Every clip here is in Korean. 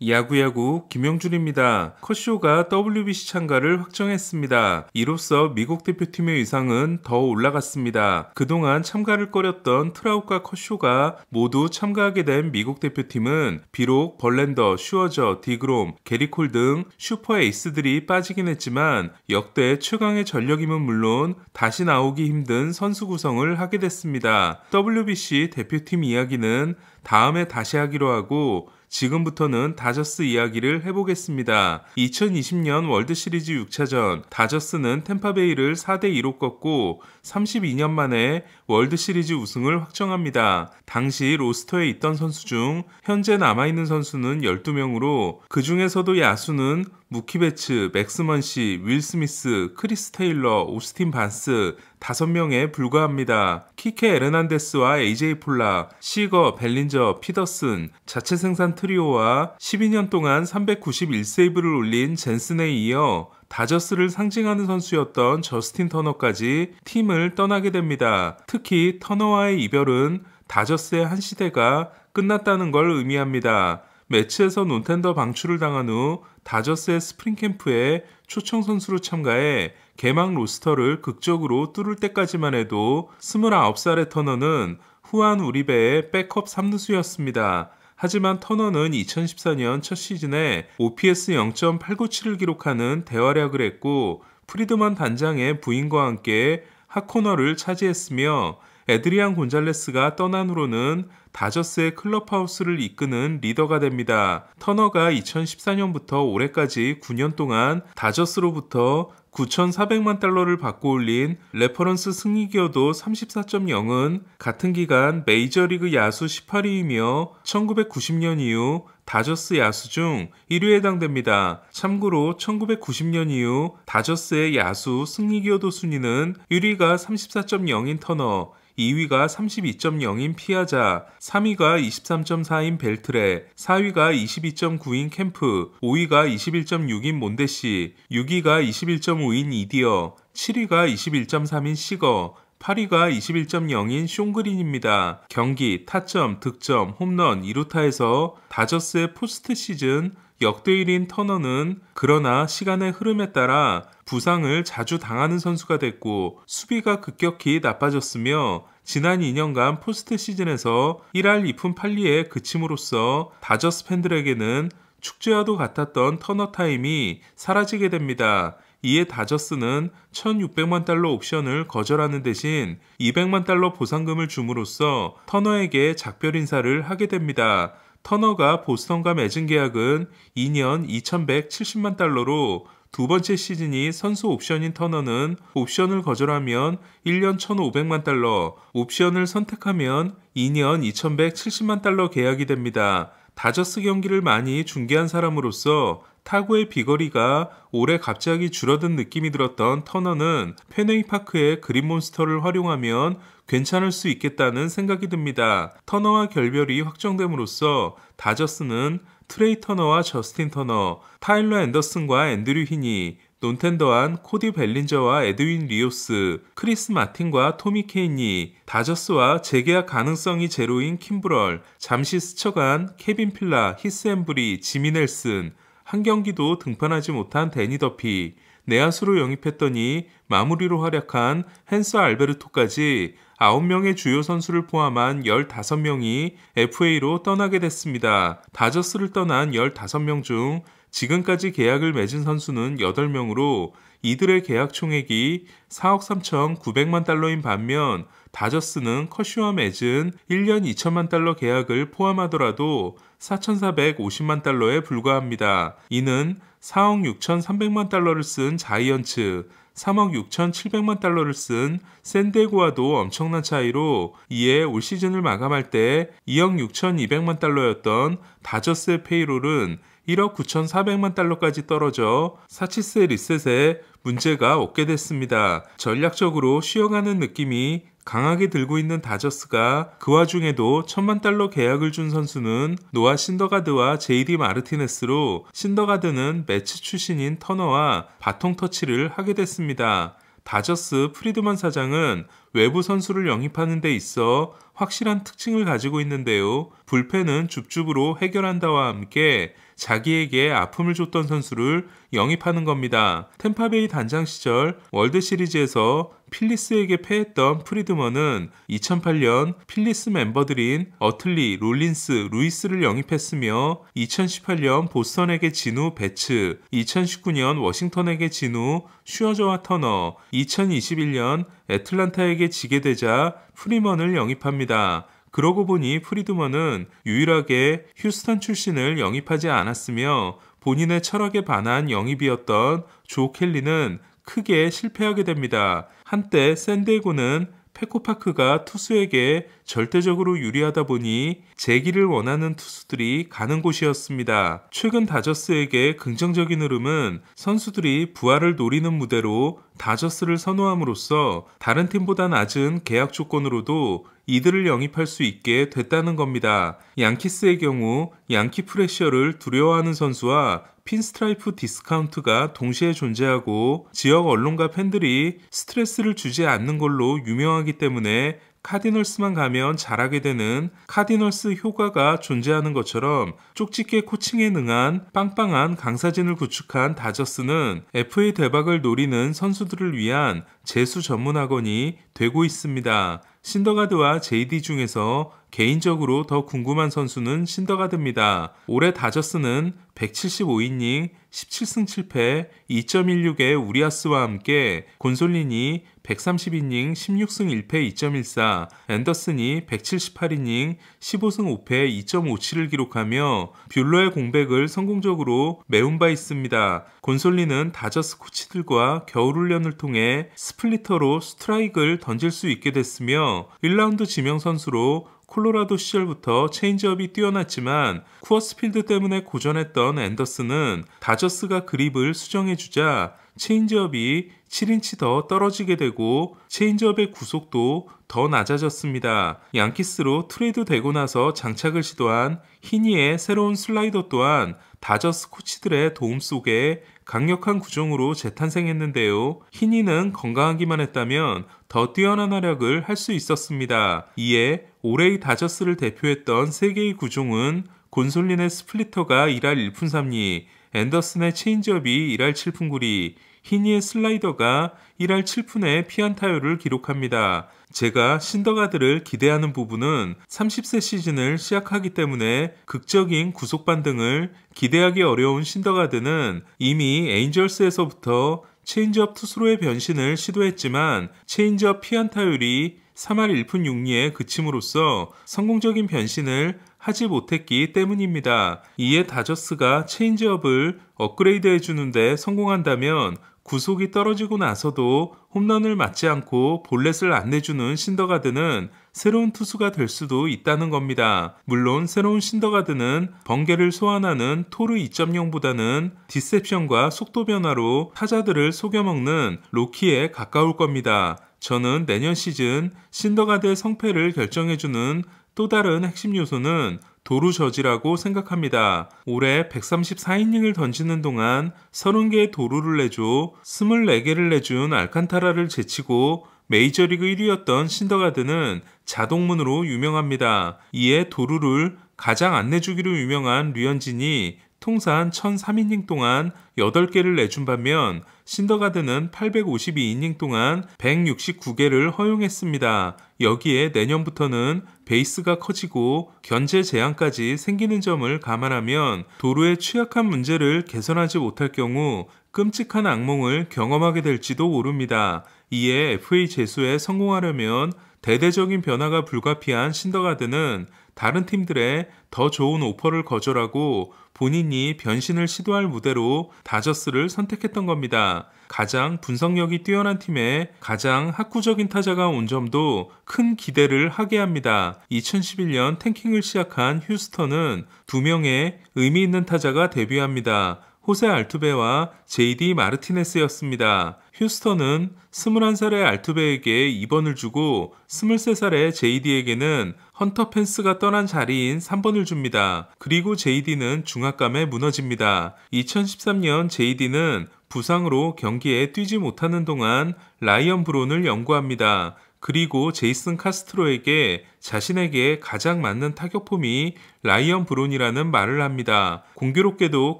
야구야구 김영준입니다. 커쇼가 WBC 참가를 확정했습니다. 이로써 미국 대표팀의 위상은 더 올라갔습니다. 그동안 참가를 꺼렸던 트라웃과 커쇼가 모두 참가하게 된 미국 대표팀은 비록 벌랜더, 슈어저, 디그롬, 게리콜 등 슈퍼 에이스들이 빠지긴 했지만 역대 최강의 전력임은 물론 다시 나오기 힘든 선수 구성을 하게 됐습니다. WBC 대표팀 이야기는 다음에 다시 하기로 하고 지금부터는 다저스 이야기를 해보겠습니다. 2020년 월드시리즈 6차전 다저스는 템파베이를 4대2로 꺾고 32년 만에 월드시리즈 우승을 확정합니다. 당시 로스터에 있던 선수 중 현재 남아있는 선수는 12명으로 그 중에서도 야수는 무키 베츠, 맥스 먼시, 윌 스미스, 크리스 테일러, 오스틴 반스 5명에 불과합니다. 키케 에르난데스와 AJ 폴라, 시거, 벨린저, 피더슨, 자체 생산 트리오와 12년 동안 391세이브를 올린 젠슨에 이어 다저스를 상징하는 선수였던 저스틴 터너까지 팀을 떠나게 됩니다. 특히 터너와의 이별은 다저스의 한 시대가 끝났다는 걸 의미합니다. 매치에서 논텐더 방출을 당한 후 다저스의 스프링 캠프에 초청 선수로 참가해 개막 로스터를 극적으로 뚫을 때까지만 해도 29살의 터너는 후안 우리베의 백업 3루수였습니다. 하지만 터너는 2014년 첫 시즌에 OPS 0.897을 기록하는 대활약을 했고 프리드먼 단장의 부인과 함께 핫코너를 차지했으며 에드리안 곤잘레스가 떠난 후로는 다저스의 클럽하우스를 이끄는 리더가 됩니다. 터너가 2014년부터 올해까지 9년 동안 다저스로부터 9,400만 달러를 받고 올린 레퍼런스 승리기여도 34.0은 같은 기간 메이저리그 야수 18위이며 1990년 이후 다저스 야수 중 1위에 해당됩니다. 참고로 1990년 이후 다저스의 야수 승리기여도 순위는 1위가 34.0인 터너, 2위가 32.0인 피아자, 3위가 23.4인 벨트레, 4위가 22.9인 캠프, 5위가 21.6인 몬데시, 6위가 21.5인 이디어, 7위가 21.3인 시거, 8위가 21.0인 숀그린입니다. 경기, 타점, 득점, 홈런, 2루타에서 다저스의 포스트 시즌 역대 1위인 터너는 그러나 시간의 흐름에 따라 부상을 자주 당하는 선수가 됐고 수비가 급격히 나빠졌으며 지난 2년간 포스트 시즌에서 1할 2푼 8리에 그침으로써 다저스 팬들에게는 축제와도 같았던 터너 타임이 사라지게 됩니다. 이에 다저스는 1,600만 달러 옵션을 거절하는 대신 200만 달러 보상금을 줌으로써 터너에게 작별 인사를 하게 됩니다. 터너가 보스턴과 맺은 계약은 2년 2,170만 달러로 두 번째 시즌이 선수 옵션인 터너는 옵션을 거절하면 1년 1,500만 달러, 옵션을 선택하면 2년 2,170만 달러 계약이 됩니다. 다저스 경기를 많이 중계한 사람으로서 타구의 비거리가 올해 갑자기 줄어든 느낌이 들었던 터너는 페네이 파크의 그린몬스터를 활용하면 괜찮을 수 있겠다는 생각이 듭니다. 터너와 결별이 확정됨으로써 다저스는 트레이 터너와 저스틴 터너, 타일러 앤더슨과 앤드류 히니, 논텐더한 코디 벨린저와 에드윈 리오스, 크리스 마틴과 토미 케인이, 다저스와 재계약 가능성이 제로인 킴브럴, 잠시 스쳐간 케빈 필라, 히스 엠브리, 지미 넬슨, 한 경기도 등판하지 못한 데니 더피, 내야수로 영입했더니 마무리로 활약한 헨서 알베르토까지 9명의 주요 선수를 포함한 15명이 FA로 떠나게 됐습니다. 다저스를 떠난 15명 중 지금까지 계약을 맺은 선수는 8명으로 이들의 계약 총액이 4억 3,900만 달러인 반면 다저스는 커쇼와 맺은 1년 2천만 달러 계약을 포함하더라도 4,450만 달러에 불과합니다. 이는 4억 6,300만 달러를 쓴 자이언츠, 3억 6,700만 달러를 쓴 샌디에고와도 엄청난 차이로 이에 올 시즌을 마감할 때 2억 6,200만 달러였던 다저스의 페이롤은 1억 9,400만 달러까지 떨어져 사치세 리셋에 문제가 없게 됐습니다. 전략적으로 쉬어가는 느낌이 강하게 들고 있는 다저스가 그 와중에도 1,000만 달러 계약을 준 선수는 노아 신더가드와 JD 마르티네스로 신더가드는 매치 출신인 터너와 바통 터치를 하게 됐습니다. 다저스 프리드먼 사장은 외부 선수를 영입하는 데 있어 확실한 특징을 가지고 있는데요. 불펜은 줍줍으로 해결한다와 함께 자기에게 아픔을 줬던 선수를 영입하는 겁니다. 템파베이 단장 시절 월드시리즈에서 필리스에게 패했던 프리드먼은 2008년 필리스 멤버들인 어틀리, 롤린스, 루이스를 영입했으며 2018년 보스턴에게 진 후 배츠, 2019년 워싱턴에게 진 후 슈어저와 터너, 2021년 애틀란타에게 지게 되자 프리먼을 영입합니다. 그러고 보니 프리드먼은 유일하게 휴스턴 출신을 영입하지 않았으며 본인의 철학에 반한 영입이었던 조 켈리는 크게 실패하게 됩니다. 한때 샌디에고는 페코파크가 투수에게 절대적으로 유리하다 보니 재기를 원하는 투수들이 가는 곳이었습니다. 최근 다저스에게 긍정적인 흐름은 선수들이 부활을 노리는 무대로 다저스를 선호함으로써 다른 팀보다 낮은 계약 조건으로도 이들을 영입할 수 있게 됐다는 겁니다. 양키스의 경우 양키 프레셔를 두려워하는 선수와 핀스트라이프 디스카운트가 동시에 존재하고 지역 언론과 팬들이 스트레스를 주지 않는 걸로 유명하기 때문에 카디널스만 가면 잘하게 되는 카디널스 효과가 존재하는 것처럼 쪽집게 코칭에 능한 빵빵한 강사진을 구축한 다저스는 FA 대박을 노리는 선수들을 위한 재수 전문 학원이 되고 있습니다. 신더가드와 JD 중에서 개인적으로 더 궁금한 선수는 신더가드입니다. 올해 다저스는 175이닝 17승 7패 2.16의 우리아스와 함께 곤솔린이 130이닝 16승 1패 2.14, 앤더슨이 178이닝 15승 5패 2.57을 기록하며 뷰러의 공백을 성공적으로 메운 바 있습니다. 곤솔린은 다저스 코치들과 겨울훈련을 통해 스플리터로 스트라이크를 던질 수 있게 됐으며 1라운드 지명 선수로 콜로라도 시절부터 체인지업이 뛰어났지만 쿠어스필드 때문에 고전했던 앤더슨은 다저스가 그립을 수정해주자 체인지업이 7인치 더 떨어지게 되고 체인지업의 구속도 더 낮아졌습니다. 양키스로 트레이드 되고 나서 장착을 시도한 히니의 새로운 슬라이더 또한 다저스 코치들의 도움 속에 강력한 구종으로 재탄생했는데요. 히니는 건강하기만 했다면 더 뛰어난 활약을 할 수 있었습니다. 이에 올해의 다저스를 대표했던 세 개의 구종은 곤솔린의 스플리터가 1할 1푼 3리, 앤더슨의 체인지업이 1할 7푼 9리, 히니의 슬라이더가 1할 7푼의 피안타율을 기록합니다. 제가 신더가드를 기대하는 부분은 30세 시즌을 시작하기 때문에 극적인 구속 반등을 기대하기 어려운 신더가드는 이미 에인절스에서부터 체인지업 투수로의 변신을 시도했지만 체인지업 피안타율이 3할 1푼 6리에 그침으로써 성공적인 변신을 하지 못했기 때문입니다. 이에 다저스가 체인지업을 업그레이드 해주는데 성공한다면 구속이 떨어지고 나서도 홈런을 맞지 않고 볼넷을 안 내주는 신더가드는 새로운 투수가 될 수도 있다는 겁니다. 물론 새로운 신더가드는 번개를 소환하는 토르 2.0보다는 디셉션과 속도 변화로 타자들을 속여먹는 로키에 가까울 겁니다. 저는 내년 시즌 신더가드의 성패를 결정해주는 또 다른 핵심 요소는 도루 저지라고 생각합니다. 올해 134이닝을 던지는 동안 30개의 도루를 내줘 24개를 내준 알칸타라를 제치고 메이저리그 1위였던 신더가드는 자동문으로 유명합니다. 이에 도루를 가장 안 내주기로 유명한 류현진이 통산 1003이닝 동안 8개를 내준 반면 신더가드는 852이닝 동안 169개를 허용했습니다. 여기에 내년부터는 베이스가 커지고 견제 제한까지 생기는 점을 감안하면 도루의 취약한 문제를 개선하지 못할 경우 끔찍한 악몽을 경험하게 될지도 모릅니다. 이에 FA 제수에 성공하려면 대대적인 변화가 불가피한 신더가드는 다른 팀들의 더 좋은 오퍼를 거절하고 본인이 변신을 시도할 무대로 다저스를 선택했던 겁니다. 가장 분석력이 뛰어난 팀에 가장 학구적인 타자가 온 점도 큰 기대를 하게 합니다. 2011년 탱킹을 시작한 휴스턴은 2명의 의미 있는 타자가 데뷔합니다. 호세 알투베와 JD 마르티네스였습니다. 휴스턴은 21살의 알투베에게 2번을 주고 23살의 JD에게는 헌터 펜스가 떠난 자리인 3번을 줍니다. 그리고 JD는 중압감에 무너집니다. 2013년 JD는 부상으로 경기에 뛰지 못하는 동안 라이언 브론을 연구합니다. 그리고 제이슨 카스트로에게 자신에게 가장 맞는 타격폼이 라이언 브론이라는 말을 합니다. 공교롭게도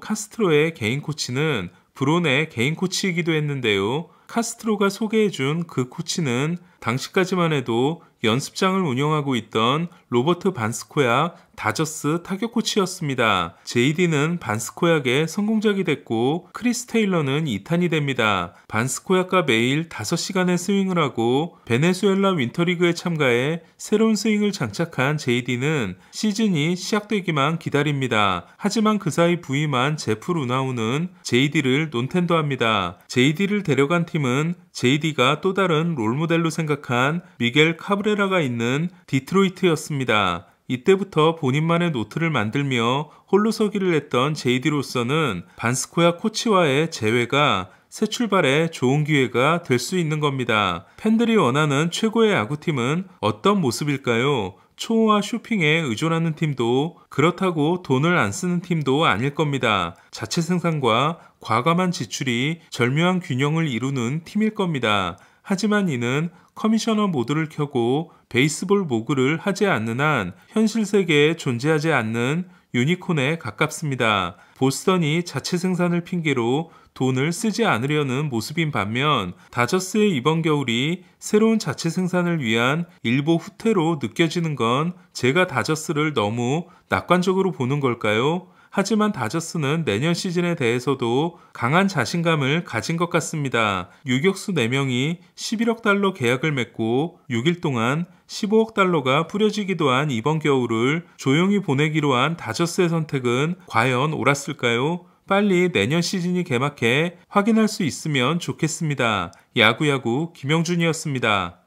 카스트로의 개인 코치는 브론의 개인 코치이기도 했는데요. 카스트로가 소개해준 그 코치는 당시까지만 해도 연습장을 운영하고 있던 로버트 반스코약 다저스 타격 코치였습니다. JD는 반스코약의 성공작이 됐고 크리스 테일러는 2탄이 됩니다. 반스코약과 매일 5시간의 스윙을 하고 베네수엘라 윈터리그에 참가해 새로운 스윙을 장착한 JD는 시즌이 시작되기만 기다립니다. 하지만 그 사이 부임한 제프 루나우는 JD를 논텐도합니다. JD를 데려간 팀은 JD가 또 다른 롤모델로 생각한 미겔 카브레라가 있는 디트로이트였습니다. 이때부터 본인만의 노트를 만들며 홀로 서기를 했던 JD로서는 반스코야 코치와의 재회가 새 출발에 좋은 기회가 될 수 있는 겁니다. 팬들이 원하는 최고의 야구팀은 어떤 모습일까요? 초호화 쇼핑에 의존하는 팀도 그렇다고 돈을 안 쓰는 팀도 아닐 겁니다. 자체 생산과 과감한 지출이 절묘한 균형을 이루는 팀일 겁니다. 하지만 이는 커미셔너 모드를 켜고 베이스볼 모그를 하지 않는 한 현실 세계에 존재하지 않는 유니콘에 가깝습니다. 보스턴이 자체 생산을 핑계로 돈을 쓰지 않으려는 모습인 반면 다저스의 이번 겨울이 새로운 자체 생산을 위한 일보 후퇴로 느껴지는 건 제가 다저스를 너무 낙관적으로 보는 걸까요? 하지만 다저스는 내년 시즌에 대해서도 강한 자신감을 가진 것 같습니다. 유격수 4명이 11억 달러 계약을 맺고 6일 동안 15억 달러가 뿌려지기도 한 이번 겨울을 조용히 보내기로 한 다저스의 선택은 과연 옳았을까요? 빨리 내년 시즌이 개막해 확인할 수 있으면 좋겠습니다. 야구야구 김영준이었습니다.